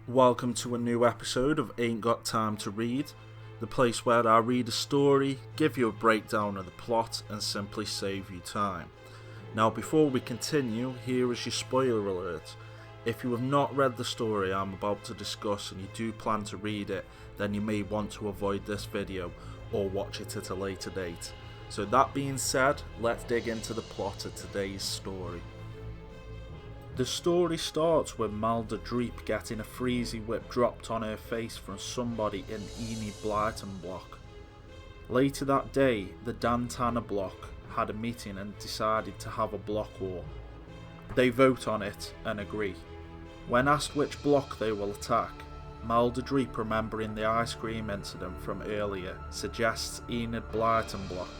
Welcome to a new episode of Ain't Got Time to Read, the place where I read a story, give you a breakdown of the plot, and simply save you time. Now, before we continue, here is your spoiler alert. If you have not read the story I'm about to discuss and you do plan to read it, then you may want to avoid this video or watch it at a later date. So that being said, let's dig into the plot of today's story. The story starts with Malda Dreep getting a freezy whip dropped on her face from somebody in Enid Blyton block. Later that day, the Tanna block had a meeting and decided to have a block war. They vote on it and agree. When asked which block they will attack, Malda Dreep, remembering the ice cream incident from earlier, suggests Enid Blyton block.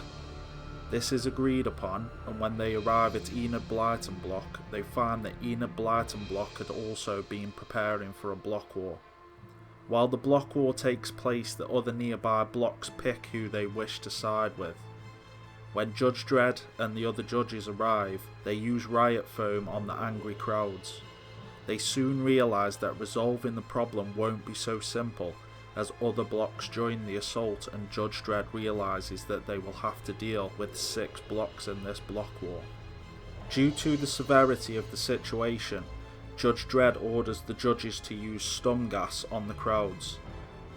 This is agreed upon, and when they arrive at Enid Blyton block, they find that Enid Blyton block had also been preparing for a block war. While the block war takes place, the other nearby blocks pick who they wish to side with. When Judge Dredd and the other judges arrive, they use riot foam on the angry crowds. They soon realise that resolving the problem won't be so simple, as other blocks join the assault, and Judge Dredd realises that they will have to deal with 6 blocks in this block war. Due to the severity of the situation, Judge Dredd orders the judges to use stun gas on the crowds.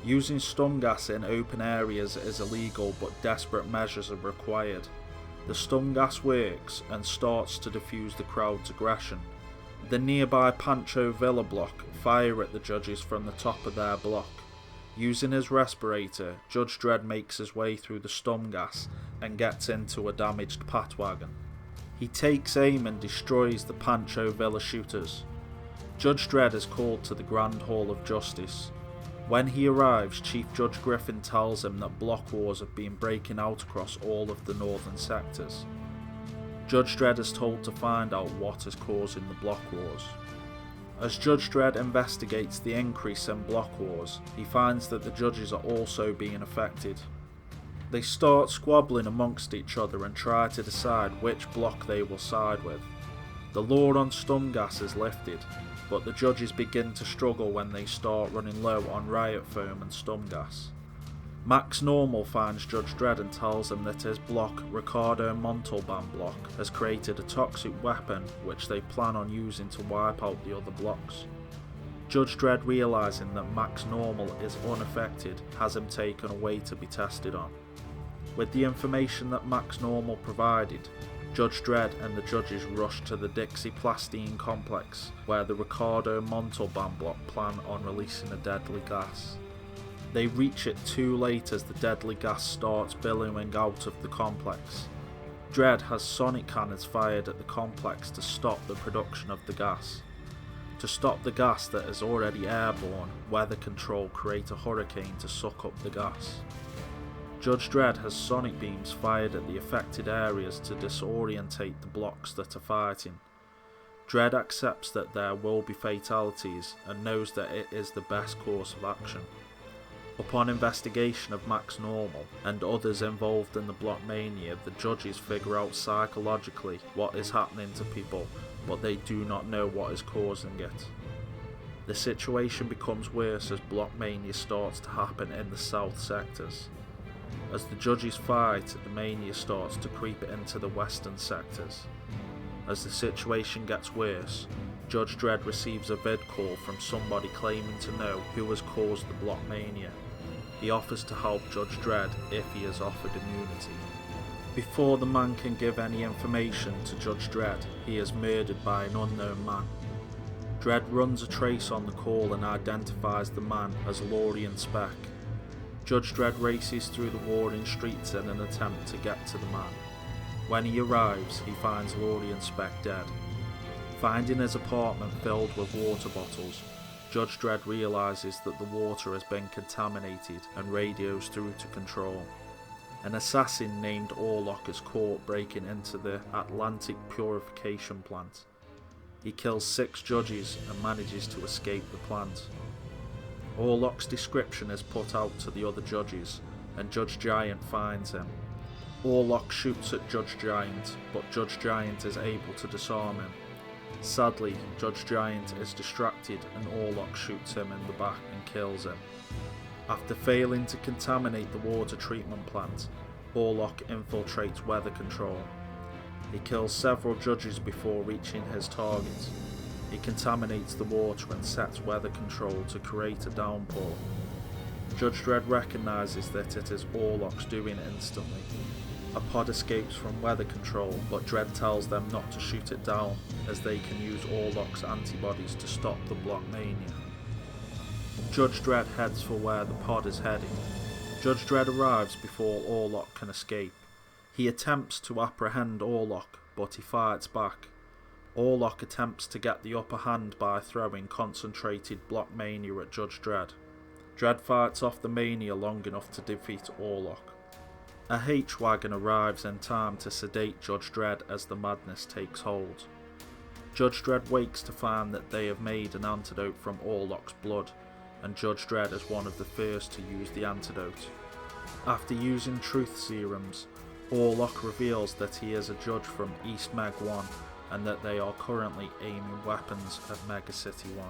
Using stun gas in open areas is illegal, but desperate measures are required. The stun gas works and starts to diffuse the crowd's aggression. The nearby Pancho Villa block fire at the judges from the top of their block. Using his respirator, Judge Dredd makes his way through the stun gas and gets into a damaged pat wagon. He takes aim and destroys the Pancho Villa shooters. Judge Dredd is called to the Grand Hall of Justice. When he arrives, Chief Judge Griffin tells him that block wars have been breaking out across all of the northern sectors. Judge Dredd is told to find out what is causing the block wars. As Judge Dredd investigates the increase in block wars, he finds that the judges are also being affected. They start squabbling amongst each other and try to decide which block they will side with. The law on stun gas is lifted, but the judges begin to struggle when they start running low on riot foam and stun gas. Max Normal finds Judge Dredd and tells him that his block, Ricardo Montalban block, has created a toxic weapon which they plan on using to wipe out the other blocks. Judge Dredd, realising that Max Normal is unaffected, has him taken away to be tested on. With the information that Max Normal provided, Judge Dredd and the judges rush to the Dixie Plastine complex, where the Ricardo Montalban block plan on releasing a deadly gas. They reach it too late as the deadly gas starts billowing out of the complex. Dredd has sonic cannons fired at the complex to stop the production of the gas. To stop the gas that is already airborne, weather control create a hurricane to suck up the gas. Judge Dredd has sonic beams fired at the affected areas to disorientate the blocks that are fighting. Dredd accepts that there will be fatalities and knows that it is the best course of action. Upon investigation of Max Normal and others involved in the Block Mania, the judges figure out psychologically what is happening to people, but they do not know what is causing it. The situation becomes worse as Block Mania starts to happen in the south sectors. As the judges fight, the mania starts to creep into the western sectors. As the situation gets worse, Judge Dredd receives a vid call from somebody claiming to know who has caused the Block Mania. He offers to help Judge Dredd if he is offered immunity. Before the man can give any information to Judge Dredd, he is murdered by an unknown man. Dredd runs a trace on the call and identifies the man as Lorien Speck. Judge Dredd races through the warring streets in an attempt to get to the man. When he arrives, he finds Lorien Speck dead. Finding his apartment filled with water bottles, Judge Dredd realises that the water has been contaminated and radios through to control. An assassin named Orlok is caught breaking into the Atlantic purification plant. He kills 6 judges and manages to escape the plant. Orlok's description is put out to the other judges, and Judge Giant finds him. Orlok shoots at Judge Giant, but Judge Giant is able to disarm him. Sadly, Judge Giant is distracted and Orlok shoots him in the back and kills him. After failing to contaminate the water treatment plant, Orlok infiltrates weather control. He kills several judges before reaching his target. He contaminates the water and sets weather control to create a downpour. Judge Dredd recognises that it is Orlok's doing instantly. A pod escapes from weather control, but Dredd tells them not to shoot it down, as they can use Orlok's antibodies to stop the Block Mania. Judge Dredd heads for where the pod is heading. Judge Dredd arrives before Orlok can escape. He attempts to apprehend Orlok, but he fights back. Orlok attempts to get the upper hand by throwing concentrated Block Mania at Judge Dredd. Dredd fights off the Mania long enough to defeat Orlok. A H-Wagon arrives in time to sedate Judge Dredd as the madness takes hold. Judge Dredd wakes to find that they have made an antidote from Orlok's blood, and Judge Dredd is one of the first to use the antidote. After using truth serums, Orlok reveals that he is a judge from East Meg 1 and that they are currently aiming weapons at Mega City 1.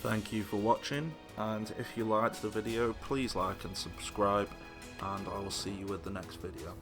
Thank you for watching, and if you liked the video please like and subscribe, and I will see you with the next video.